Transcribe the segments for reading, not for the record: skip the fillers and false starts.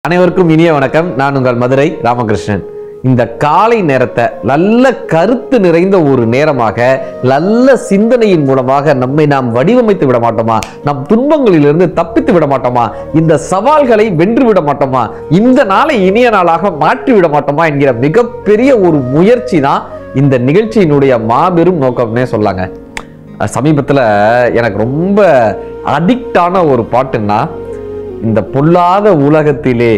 அனைவருக்கும் இனிய வணக்கம். நான் உங்கள் மதுரை ராமகிருஷ்ணன். இந்த காலை நேரத்தை நல்ல கருத்து நிறைந்த ஒரு நேரமாக, நல்ல சிந்தனையின் மூலமாக நம்மை நாம் வடிவமைத்து விட மாட்டோமா? நம் துன்பங்களிலிருந்து தப்பித்து விட மாட்டோமா? இந்த சவால்களை வென்று விட மாட்டோமா? இந்த நாளை இனிய நாளாக மாற்றி விட மாட்டோமா என்கிற மிகப்பெரிய ஒரு முயற்சி தான் இந்த நிகழ்ச்சியினுடைய மாபெரும் நோக்கம்னே சொல்லாங்க. சமீபத்தில் எனக்கு ரொம்ப அடிக்டான ஒரு பாட்டுன்னா, இந்த பொல்லாத உலகத்திலே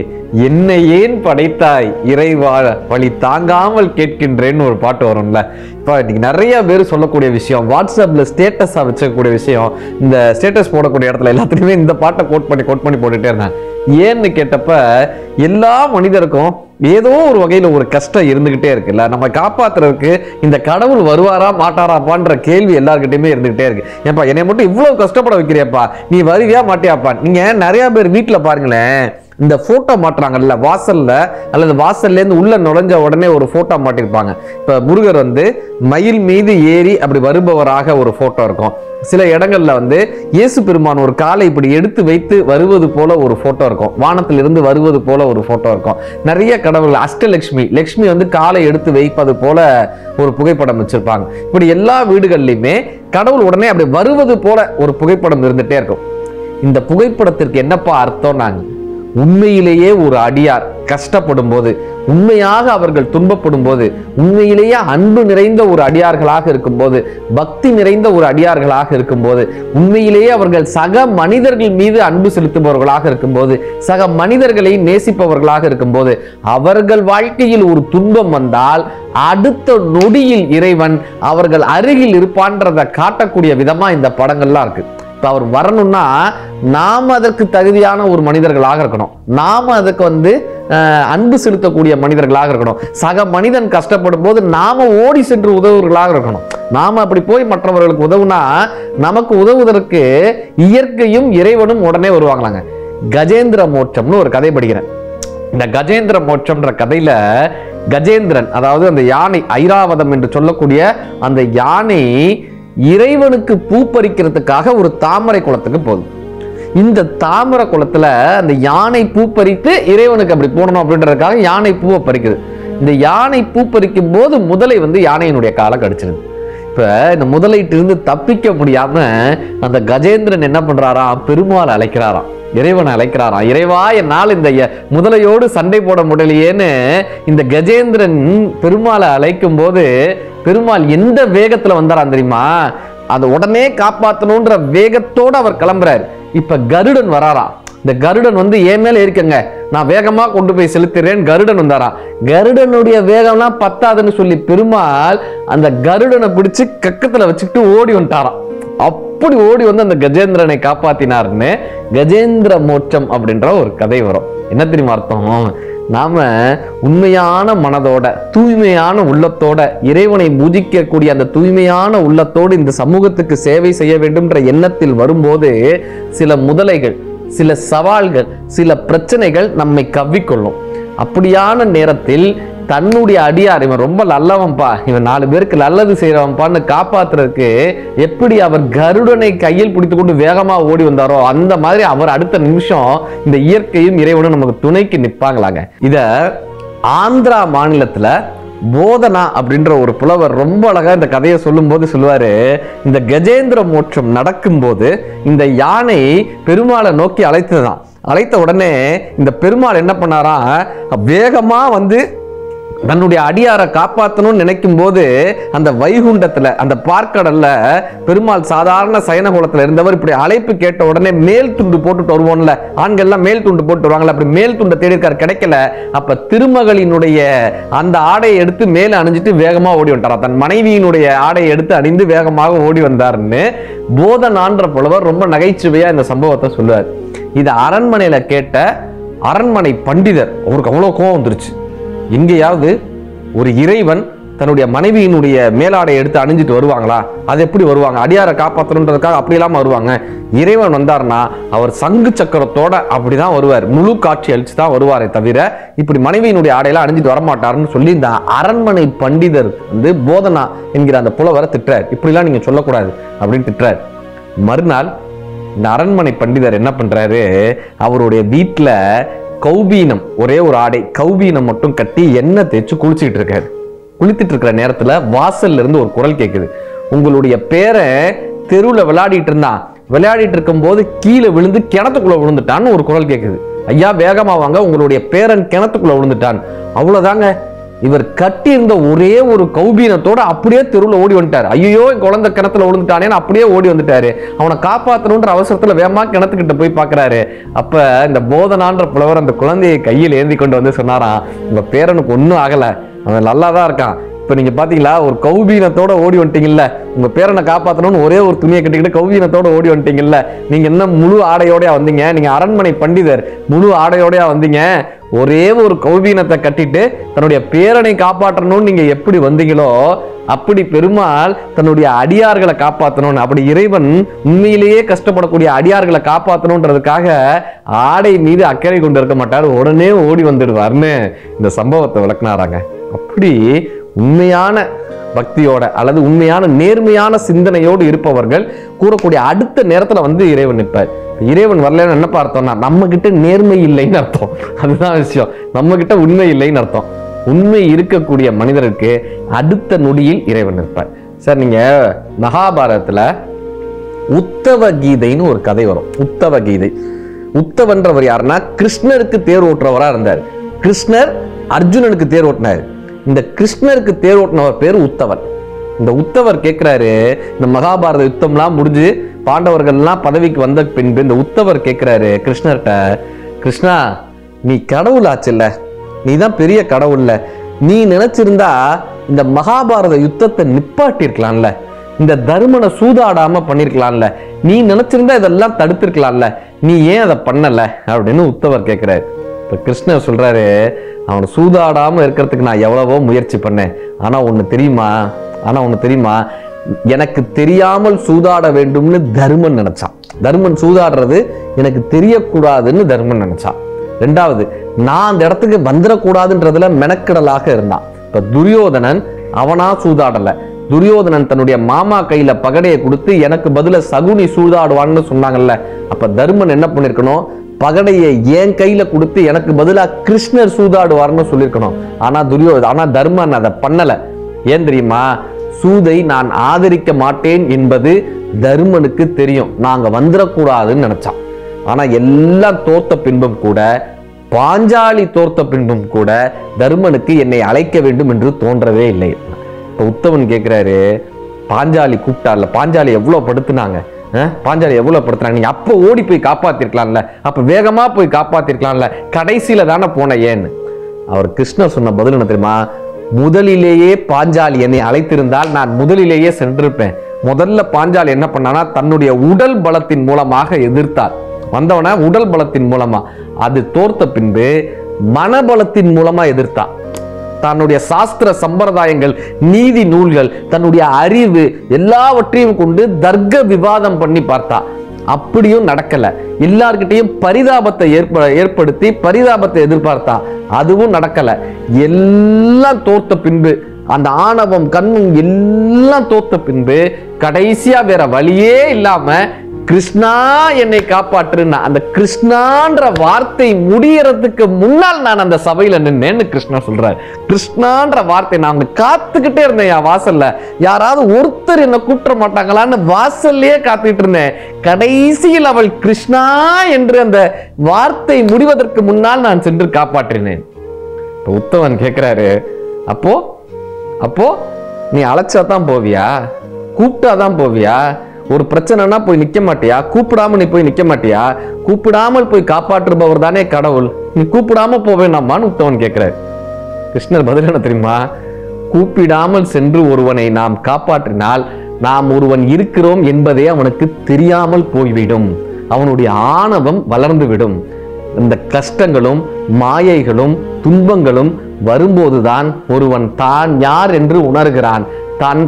என்னை ஏன் படைத்தாய் இறைவா, வழி தாங்காமல் கேட்கின்றேன்னு ஒரு பாட்டு வரும்ல. இப்போ இன்னைக்கு நிறைய பேர் சொல்லக்கூடிய விஷயம், வாட்ஸ்அப்ல ஸ்டேட்டஸாக வச்சக்கூடிய விஷயம், இந்த ஸ்டேட்டஸ் போடக்கூடிய இடத்துல எல்லாத்துலேயுமே இந்த பாட்டை கோட் பண்ணி போட்டுட்டே இருந்தாங்க. ஏன்னு கேட்டப்ப, எல்லா மனிதருக்கும் ஏதோ ஒரு வகையில ஒரு கஷ்டம் இருந்துகிட்டே இருக்குல்ல. நம்ம காப்பாத்துறதுக்கு இந்த கடவுள் வருவாரா மாட்டாராப்பான்ற கேள்வி எல்லார்கிட்டயுமே இருந்துகிட்டே இருக்கு. ஏப்பா என்னை மட்டும் இவ்வளவு கஷ்டப்பட வைக்கிறியப்பா, நீ வருவியா மாட்டியாப்பா? நீங்க நிறைய பேர் வீட்டுல பாருங்களேன், இந்த போட்டோ மாட்டுறாங்கல்ல, வாசல்ல அல்லது வாசல்ல இருந்து உள்ள நுழைஞ்ச உடனே ஒரு போட்டோ மாட்டிருப்பாங்க. இப்ப முருகர் மயில் மீது ஏறி அப்படி வருபவராக ஒரு போட்டோ இருக்கும். சில இடங்கள்ல இயேசு பெருமான் ஒரு காலை இப்படி எடுத்து வைத்து வருவது போல ஒரு போட்டோ இருக்கும். வானத்திலிருந்து வருவது போல ஒரு போட்டோ இருக்கும். நிறைய கடவுள், லட்சுமி காலை எடுத்து வைப்பது போல ஒரு புகைப்படம் வச்சிருப்பாங்க. இப்படி எல்லா வீடுகள்லையுமே கடவுள் உடனே அப்படி வருவது போல ஒரு புகைப்படம் இருந்துட்டே இருக்கும். இந்த புகைப்படத்திற்கு என்னப்பா அர்த்தம்? நாங்க உண்மையிலேயே ஒரு அடியார் கஷ்டப்படும் போது, உண்மையாக அவர்கள் துன்பப்படும் போது, உண்மையிலேயே அன்பு நிறைந்த ஒரு அடியார்களாக இருக்கும் போது, பக்தி நிறைந்த ஒரு அடியார்களாக இருக்கும் போது, உண்மையிலேயே அவர்கள் சக மனிதர்கள் மீது அன்பு செலுத்துபவர்களாக இருக்கும் போது, சக மனிதர்களை நேசிப்பவர்களாக இருக்கும் போது, அவர்கள் வாழ்க்கையில் ஒரு துன்பம் வந்தால் அடுத்த நொடியில் இறைவன் அவர்கள் அருகில் இருப்பான்றதை காட்டக்கூடிய விதமா இந்த படங்கள்லாம் இருக்கு. அவர் வரணும்னா நாம அதற்கு தகுதியான ஒரு மனிதர்களாக இருக்கணும். நாம அதுக்கு அன்பு செலுத்தக்கூடிய மனிதர்களாக இருக்கணும். சக மனிதன் கஷ்டப்படும் போது நாம ஓடி சென்று உதவுவர்களாக இருக்கணும். நாம அப்படி போய் மற்றவர்களுக்கு உதவுனா நமக்கு உதவுவதற்கு இயற்கையும் இறைவனும் உடனே வருவாங்களாங்க. கஜேந்திர மோட்சம்னு ஒரு கதை படிக்கிறேன். இந்த கஜேந்திர மோட்சம்ன்ற கதையில கஜேந்திரன், அதாவது அந்த யானை, ஐராவதம் என்று சொல்லக்கூடிய அந்த யானை இறைவனுக்கு பூ பறிக்கிறதுக்காக ஒரு தாமரை குளத்துக்கு போகுது. இந்த தாமரை குளத்துல அந்த யானை பூ பறித்து இறைவனுக்கு அப்படி போடணும் அப்படின்றதுக்காக யானை பூவை பறிக்குது. இந்த யானை பூ பறிக்கும் போது முதலை யானையினுடைய காலை கடிச்சிருது. இப்ப இந்த முதலைட்டு இருந்து தப்பிக்க முடியாம அந்த கஜேந்திரன் என்ன பண்றாராம்? பெருமாள் அழைக்கிறாராம், இறைவனை அழைக்கிறாராம். இறைவா, என்னால் இந்த முதலையோடு சண்டை போட முடியலையேன்னு இந்த கஜேந்திரன் பெருமாளை அழைக்கும் போது, பெருமாள் எந்த வேகத்துல வந்தாராம் தெரியுமா? அதை உடனே காப்பாற்றணும்ன்ற வேகத்தோடு அவர் கிளம்புறாரு. இப்ப கருடன் வராராம். இந்த கருடன் என் மேல இருக்கங்க, நான் வேகமா கொண்டு போய் செலுத்துறேன். கருடன் வந்தாராம். கருடனுடைய வேகம்லாம் பத்தாதுன்னு சொல்லி பெருமாள் அந்த கருடனை பிடிச்சு கக்கத்துல வச்சுக்கிட்டு ஓடி வந்துட்டாராம். அப்படி ஓடி அந்த கஜேந்திரனை காப்பாத்தினார்னு கஜேந்திர மோட்சம் அப்படின்ற ஒரு கதை வரும். என்ன தெரியுமா அர்த்தம்? நாம உண்மையான மனதோட, தூய்மையான உள்ளத்தோட, இறைவனை பூஜிக்கக்கூடிய அந்த தூய்மையான உள்ளத்தோடு இந்த சமூகத்துக்கு சேவை செய்ய வேண்டும்ன்ற எண்ணத்தில் வரும்போது சில முதலைகள், சில சவால்கள், சில பிரச்சனைகள் நம்மை கவ்விக்கொள்ளும். அப்படியான நேரத்தில் தன்னுடைய அடியார், இவன் ரொம்ப நல்லவன்பா, இவன் 4 பேருக்கு நல்லது செய்யறவன்பான்னு காப்பாத்துறதுக்கு எப்படி அவர் கருடனை கையில் பிடித்து கொண்டு வேகமா ஓடி வந்தாரோ அந்த மாதிரி அவர் அடுத்த நிமிஷம் இந்த இயற்கையும் இறைவனும் நமக்கு துணைக்கு நிற்பாங்களாங்க. இத ஆந்திரா மாநிலத்துல போதனா அப்படின்ற ஒரு புலவர் ரொம்ப அழகா இந்த கதையை சொல்லும் போது சொல்லுவாரு, இந்த கஜேந்திர மோட்சம் நடக்கும் போது இந்த யானை பெருமாளை நோக்கி அழைத்த உடனே இந்த பெருமாள் என்ன பண்ணாரா? வேகமா தன்னுடைய அடியாரை காப்பாற்றணும்னு நினைக்கும் போது அந்த வைகுண்டத்துல, அந்த பார்க்கடல்ல பெருமாள் சாதாரண சயனகுலத்துல இருந்தவர் இப்படி அழைப்பு கேட்ட உடனே மேல் துண்டு போட்டுட்டு வருவோம்ல, ஆண்கள்லாம் மேல் துண்டு போட்டு வருவாங்கல்ல, அப்படி மேல் துண்டை தேடி இருக்காரு, கிடைக்கல. அப்ப திருமகளினுடைய அந்த ஆடையை எடுத்து மேல அணிஞ்சிட்டு வேகமா ஓடி வந்தாரா. தன் மனைவியினுடைய ஆடையை எடுத்து அணிந்து வேகமாக ஓடி வந்தாருன்னு போதனான்ற புலவர் ரொம்ப நகைச்சுவையா இந்த சம்பவத்தை சொல்லுவார். இது அரண்மனையில கேட்ட அரண்மனை பண்டிதர், அவருக்கு அவ்வளவு கோவம் வந்துருச்சு. எங்கேயாவது ஒரு இறைவன் தன்னுடைய மனைவியினுடைய மேலாடை எடுத்து அணிஞ்சிட்டு வருவாங்களா? அது எப்படி வருவாங்க? அடியாரை காப்பாற்றணுன்றதுக்காக அப்படி இல்லாம வருவாங்க. இறைவன் வந்தார்னா அவர் சங்கு சக்கரத்தோட அப்படிதான் வருவார், முழு காட்சி அழிச்சு தான் வருவாரே தவிர இப்படி மனைவியினுடைய ஆடையெல்லாம் அணிஞ்சிட்டு வரமாட்டாருன்னு சொல்லி இந்த அரண்மனை பண்டிதர் போதனா என்கிற அந்த புலவரை திட்டுறார். இப்படிலாம் நீங்க சொல்லக்கூடாது அப்படின்னு திட்டுறார். மறுநாள் இந்த அரண்மனை பண்டிதர் என்ன பண்றாரு? அவருடைய வீட்டுல கௌபீனம், ஒரே ஒரு ஆடை கௌபீனம் மட்டும் கட்டி எண்ணெய் தேய்ச்சி குளிச்சுட்டு இருக்காரு. குளித்துட்டு இருக்கிற நேரத்துல வாசல்ல இருந்து ஒரு குரல் கேட்குது. உங்களுடைய பேரை தெருவில் விளையாடிட்டு இருந்தான், விளையாடிட்டு இருக்கும் போது கீழே விழுந்து கிணத்துக்குள்ள விழுந்துட்டான்னு ஒரு குரல் கேட்குது. ஐயா வேகமா வாங்க, உங்களுடைய பேரன் கிணத்துக்குள்ள விழுந்துட்டான். அவ்வளவுதாங்க. இவர் கட்டி இருந்த ஒரே ஒரு கௌபீனத்தோட அப்படியே தெருவில் ஓடி வந்துட்டாரு. ஐயோ என் குழந்தை கிணத்துல விழுந்துட்டானேன்னு அப்படியே ஓடி வந்துட்டாரு. அவனை காப்பாற்றணுன்ற அவசரத்துல வேகமா கிணத்துக்கிட்ட போய் பாக்குறாரு. அப்ப இந்த போதனான்ற புலவர் அந்த குழந்தையை கையில் ஏந்தி கொண்டு வந்து சொன்னாராம், உங்க பேரனுக்கு ஒன்னும் ஆகல, அவன் நல்லாதான் இருக்கான். இப்ப நீங்க பாத்தீங்களா, ஒரு கௌபீனத்தோட ஓடி வந்துட்டீங்கல்ல, உங்க பேரனை காப்பாற்றணும்னு ஒரே ஒரு துணியை கட்டிக்கிட்டு கௌபீனத்தோட ஓடி வந்துட்டீங்கல்ல. நீங்க என்ன முழு ஆடையோடயா வந்தீங்க? நீங்க அரண்மனை பண்டிதர், முழு ஆடையோடயா வந்தீங்க. ஒரே ஒரு கௌபீனத்தை கட்டிட்டு தன்னுடைய பேரனை காப்பாற்றணும்னு நீங்க எப்படி வந்தீங்களோ, அப்படி பெருமாள் தன்னுடைய அடியார்களை காப்பாற்றணும், அப்படி இறைவன் உண்மையிலேயே கஷ்டப்படக்கூடிய அடியார்களை காப்பாற்றணுன்றதுக்காக ஆடை மீது அக்கறை கொண்டு இருக்க மாட்டார், உடனே ஓடி வந்துடுவார்னு இந்த சம்பவத்தை விளக்குனாராங்க. அப்படி உண்மையான பக்தியோட அல்லது உண்மையான நேர்மையான சிந்தனையோடு இருப்பவர்கள் கூறக்கூடிய அடுத்த நேரத்துல வந்து இறைவன் நிற்பார். இறைவன் வரலன்னு என்ன பார்த்தோம்னா நம்ம கிட்ட நேர்மை இல்லைன்னு அர்த்தம். அதுதான் விஷயம், நம்ம கிட்ட உண்மை இல்லைன்னு அர்த்தம். உண்மை இருக்கக்கூடிய மனிதருக்கு அடுத்த நொடியில் இறைவன் நிற்பார். சார், நீங்க மகாபாரதத்துல உத்தவ கீதைன்னு ஒரு கதை வரும். உத்தவ கீதை. உத்தவன்றவர் யாருன்னா கிருஷ்ணருக்கு தேர் ஓட்டுறவரா இருந்தார். கிருஷ்ணர் அர்ஜுனனுக்கு தேர் ஓட்டினார். இந்த கிருஷ்ணருக்கு தேர் ஓட்டினவர் பேர் உத்தவர். இந்த உத்தவர் கேட்கிறாரு, இந்த மகாபாரத யுத்தம்லாம் முடிஞ்சு பாண்டவர்கள்லாம் பதவிக்கு வந்த பின்பு இந்த உத்தவர் கேட்கிறாரு கிருஷ்ணர்கிட்ட, கிருஷ்ணா நீ கடவுள் ஆச்சுல்ல, நீ தான் பெரிய கடவுள்ல, நீ நினைச்சிருந்தா இந்த மகாபாரத யுத்தத்தை நிப்பாட்டிருக்கலாம்ல, இந்த தர்மனை சூதாடாம பண்ணிருக்கலாம்ல, நீ நினைச்சிருந்தா இதெல்லாம் தடுத்திருக்கலாம்ல, நீ ஏன் அதை பண்ணல அப்படின்னு உத்தவர் கேட்கிறாரு. இப்ப கிருஷ்ணர் சொல்றாரு, அவனை சூதாடாம இருக்கிறதுக்கு நான் எவ்வளவோ முயற்சி பண்ணேன், ஆனா ஒண்ணு தெரியுமா, எனக்கு தெரியாமல் சூதாட வேண்டும்னு தர்மன் நினைச்சான். தர்மன் சூதாடுறது எனக்கு தெரியக்கூடாதுன்னு தர்மன் நினைச்சான். ரெண்டாவது, நான் அந்த இடத்துக்கு வந்துடக்கூடாதுன்றதுல மெனக்கிடலாக இருந்தான். இப்ப துரியோதனன் அவனா சூதாடல, துரியோதனன் தன்னுடைய மாமா கையில பகடையை கொடுத்து எனக்கு பதில சகுனி சூதாடுவான்னு சொன்னாங்கல்ல. அப்ப தர்மன் என்ன பண்ணிருக்கணும், பகடையை என் கையில கொடுத்து எனக்கு பதிலா கிருஷ்ணர் சூதாடுவார்னு சொல்லியிருக்கணும். ஆனா தர்மன் அதை பண்ணல. ஏன் தெரியுமா, சூதை நான் ஆதரிக்க மாட்டேன் என்பது தர்மனுக்கு தெரியும், நாங்க வந்துடக்கூடாதுன்னு நினைச்சான். ஆனா எல்லாம் தோத்த பின்பும் கூட, பாஞ்சாலி தோத்த பின்பும் கூட தர்மனுக்கு என்னை அழைக்க வேண்டும் என்று தோன்றவே இல்லை. இப்ப உத்தவன் கேட்கிறாரு, பாஞ்சாலி கூப்பிட்டார்ல, பாஞ்சாலி எவ்வளவு படுத்துனாங்க, நீங்க அப்ப ஓடி போய் காப்பாத்திருக்கலாம்ல, அப்ப வேகமா போய் காப்பாத்திருக்கலாம்ல, கடைசியில தானே போன ஏன்னு. அவர் கிருஷ்ணர் சொன்ன பதில் என்ன தெரியுமா, முதலிலேயே பாஞ்சாலி என்னை அழைத்திருந்தால் நான் முதலிலேயே சென்றிருப்பேன். முதல்ல பாஞ்சாலி என்ன பண்ணானா, தன்னுடைய உடல் பலத்தின் மூலமாக எதிர்த்தார். வந்தவன உடல் பலத்தின் மூலமா, அது தோர்த்த பின்பு மனபலத்தின் மூலமா எதிர்த்தா. தன்னுடைய சாஸ்திர சம்பிரதாயங்கள், நீதி நூல்கள், தன்னுடைய அறிவு எல்லாவற்றையும் கொண்டு தர்க்க விவாதம் பண்ணி பார்த்தா. அப்படியும் நடக்கல. எல்லார்கிட்டையும் பரிதாபத்தை ஏற்படுத்தி பரிதாபத்தை எதிர்பார்த்தா, அதுவும் நடக்கல. எல்லாம் தோத்த பின்பு, அந்த ஆணவம் கண்ணும் எல்லாம் தோத்த பின்பு கடைசியா வேற வழியே இல்லாம கிருஷ்ணா என்னை காப்பாற்றுன்னா, அந்த கிருஷ்ணான்ற வார்த்தை முடியறதுக்கு முன்னால் நான் அந்த சபையில நின்னேன்னு கிருஷ்ணா சொல்றாரு. கிருஷ்ணான்ற வார்த்தை நான் காத்துக்கிட்டே இருந்தேன், என் வாசல்ல யாராவது ஒருத்தர் என்ன கூப்பிட மாட்டாங்களான்னு வாசல்லையே காத்துக்கிட்டு இருந்தேன். கடைசியில் அவள் கிருஷ்ணா என்று அந்த வார்த்தை முடிவதற்கு முன்னால் நான் சென்று காப்பாற்றினேன். உத்தவன் கேட்கிறாரு, அப்போ நீ அழைச்சாதான் போவியா, கூப்பிட்டாதான் போவியா, ஒரு பிரச்சனைனா போய் நிக்க மாட்டியா, கூப்பிடாம நீ போய் நிக்க மாட்டியா, கூப்பிடாமல் போய் காப்பாற்றுபவர் தானே கடவுள், நீ கூப்பிடாம போவேனாமான்னு உத்தவன் கேட்கிறார். கிருஷ்ணர் பதில் என்ன தெரியுமா, கூப்பிடாமல் சென்று ஒருவனை நாம் காப்பாற்றினால் நாம் ஒருவன் இருக்கிறோம் என்பதே அவனுக்கு தெரியாமல் போய்விடும், அவனுடைய ஆணவம் வளர்ந்து விடும். இந்த கஷ்டங்களும் மாயைகளும் துன்பங்களும் வரும்போதுதான் ஒருவன் தான் யார் என்று உணர்கிறான்.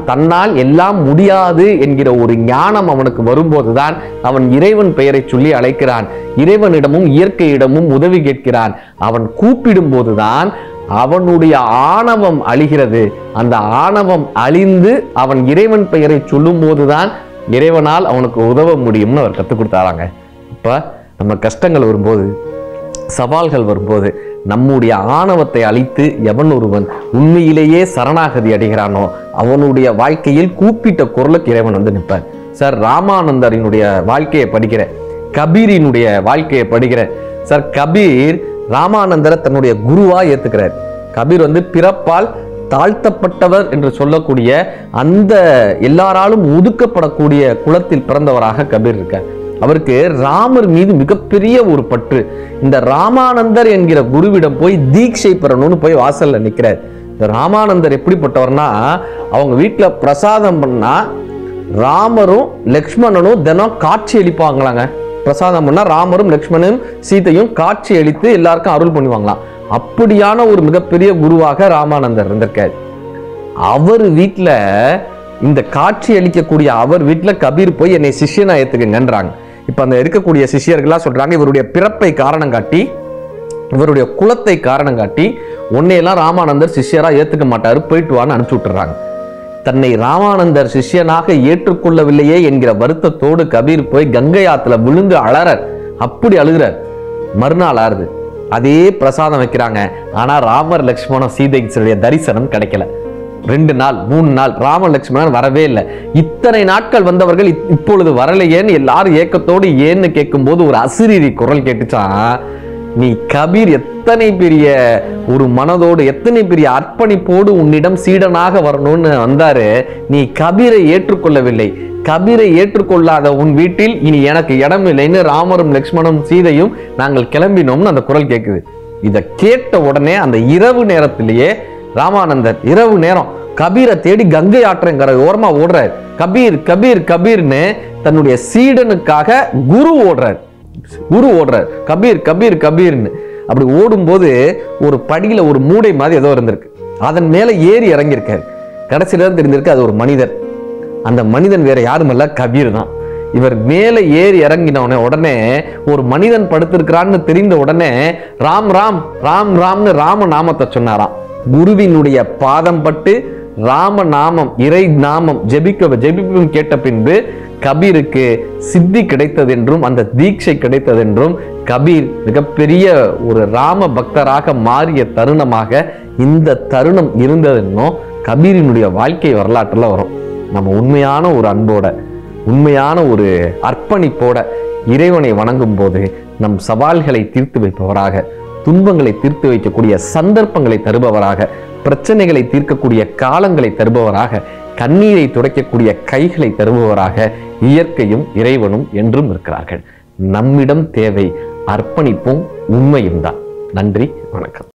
தன்னால் எல்லாம் முடியாது என்கிற ஒரு ஞானம் அவனுக்கு வரும்போதுதான் அவன் இறைவன் பெயரை சொல்லி அழைக்கிறான். இறைவனிடமும் இயற்கையிடமும் உதவி கேட்கிறான். அவன் கூப்பிடும் போதுதான் அவனுடைய ஆணவம் அழிகிறது. அந்த ஆணவம் அழிந்து அவன் இறைவன் பெயரை சொல்லும் போதுதான் இறைவனால் அவனுக்கு உதவ முடியும்னு அவர் கற்றுக் கொடுத்தாராங்க. இப்ப நம்ம கஷ்டங்கள் வரும்போது சவால்கள் வரும்போது நம்முடைய ஆணவத்தை அழித்து எவன் ஒருவன் உண்மையிலேயே சரணாகதி அடைகிறானோ அவனுடைய வாழ்க்கையில் கூப்பிட்ட குரலுக்கு இறைவன் வந்து நிற்பார். சார், ராமானந்தரினுடைய வாழ்க்கையை படிக்கிறேன், கபீரினுடைய வாழ்க்கையை படிக்கிறேன். சார், கபீர் ராமானந்தரை தன்னுடைய குருவா ஏத்துக்கிறார். கபீர் வந்து பிறப்பால் தாழ்த்தப்பட்டவர் என்று சொல்லக்கூடிய அந்த எல்லாராலும் ஒதுக்கப்படக்கூடிய குலத்தில் பிறந்தவராக கபீர் இருக்கார். அவருக்கு ராமர் மீது மிகப்பெரிய ஒரு பற்று. இந்த ராமானந்தர் என்கிற குருவிடம் போய் தீட்சை பெறணும்னு போய் வாசல்ல நிற்கிறார். இந்த ராமானந்தர் எப்படிப்பட்டவர்னா, அவங்க வீட்டுல பிரசாதம் பண்ணா ராமரும் லக்ஷ்மணனும் தினம் காட்சி அளிப்பாங்களாங்க. பிரசாதம் பண்ணா ராமரும் லக்ஷ்மணனும் சீதையும் காட்சி அளித்து எல்லாருக்கும் அருள் பண்ணுவாங்களாம். அப்படியான ஒரு மிகப்பெரிய குருவாக ராமானந்தர் இருந்திருக்காரு. அவர் வீட்டுல இந்த காட்சி அளிக்கக்கூடிய அவர் வீட்டுல கபீர் போய் என்னை சிஷ்யனா ஏத்துக்குங்கன்றாங்க. இப்ப அந்த இருக்கக்கூடிய சிஷியர்கள்லாம் சொல்றாங்க, இவருடைய பிறப்பை காரணம் காட்டி, இவருடைய குலத்தை காரணம் காட்டி உன்னையெல்லாம் ராமானந்தர் சிஷ்யரா ஏத்துக்க மாட்டாரு, போயிட்டு வான்னு அனுப்பிச்சு விட்டுறாங்க. தன்னை ராமானந்தர் சிஷ்யனாக ஏற்றுக்கொள்ளவில்லையே என்கிற வருத்தத்தோடு கபீர் போய் கங்கை ஆத்துல விழுந்து அழறார். அப்படி அழுகிறார். மறுநாள் ஆறுது, அதே பிரசாதம் வைக்கிறாங்க. ஆனா ராமர் லக்ஷ்மணன் சீதைக்கு தரிசனம் கிடைக்கல. 2 நாள் 3 நாள் ராம லட்சுமணன் வரவே இல்லை. இத்தனை நாட்கள் வந்தவர்கள் இப்பொழுது வரலையேன்னு எல்லாரும் ஏக்கத்தோடு ஏன்னு கேட்கும் போது ஒரு அசிரீரி குரல் கேட்டுச்சான், நீ கபீர் எத்தனை பெரிய ஒரு மனதோடு எத்தனை பெரிய அர்ப்பணிப்போடு உன்னிடம் சீடனாக வரணும்னு வந்தாரு, நீ கபீரை ஏற்றுக்கொள்ளவில்லை. கபீரை ஏற்றுக்கொள்ளாத உன் வீட்டில் இனி எனக்கு இடம் இல்லைன்னு ராமரும் லக்ஷ்மணும் சீதையும் நாங்கள் கிளம்பினோம்னு அந்த குரல் கேட்குது. இதை கேட்ட உடனே அந்த இரவு நேரத்திலேயே ராமானந்தர் இரவு நேரம் கபீரை தேடி கங்கை ஆற்றங்கிற ஓரமா ஓடுறார். கபீர் கபீர் கபீர்னு தன்னுடைய சீடனுக்காக குரு ஓடுறார். கபீர் கபீர் கபீர்னு அப்படி ஓடும்போது ஒரு படியில ஒரு மூடை மாதிரி ஏதோ இருந்திருக்கு. அதன் மேல ஏறி இறங்கியிருக்காரு. கடைசியில தான் தெரிஞ்சிருக்கு அது ஒரு மனிதர். அந்த மனிதன் வேற யாருமல்ல, கபீர் தான். இவர் மேலே ஏறி இறங்கின உடனே ஒரு மனிதன் படுத்திருக்கிறான்னு தெரிந்த உடனே ராம் ராம் ராம் ராம்னு ராம நாமத்தை சொன்னாராம். குருவினுடைய பாதம் பட்டு ராம நாமம் இறை நாமம் ஜெபிக்கும் கேட்ட பின்பு கபீருக்கு சித்தி கிடைத்தது என்றும் அந்த தீட்சை கிடைத்தது என்றும் கபீர் மிகப்பெரிய ஒரு ராம பக்தராக மாறிய தருணமாக இந்த தருணம் இருந்ததுன்னோ கபீரினுடைய வாழ்க்கை வரலாற்றுல வரும். நம்ம உண்மையான ஒரு அன்போட உண்மையான ஒரு அர்ப்பணிப்போட இறைவனை வணங்கும் போது நம் சவால்களை தீர்த்து வைப்பவராக, துன்பங்களை தீர்த்து வைக்கக்கூடிய சந்தர்ப்பங்களை தருபவராக, பிரச்சனைகளை தீர்க்கக்கூடிய காலங்களை தருபவராக, கண்ணீரை துடைக்கக்கூடிய கைகளை தருபவராக இயற்கையும் இறைவனும் என்றும் இருக்கிறார்கள். நம்மிடம் தேவை அர்ப்பணிப்பும் உண்மையும் தான். நன்றி, வணக்கம்.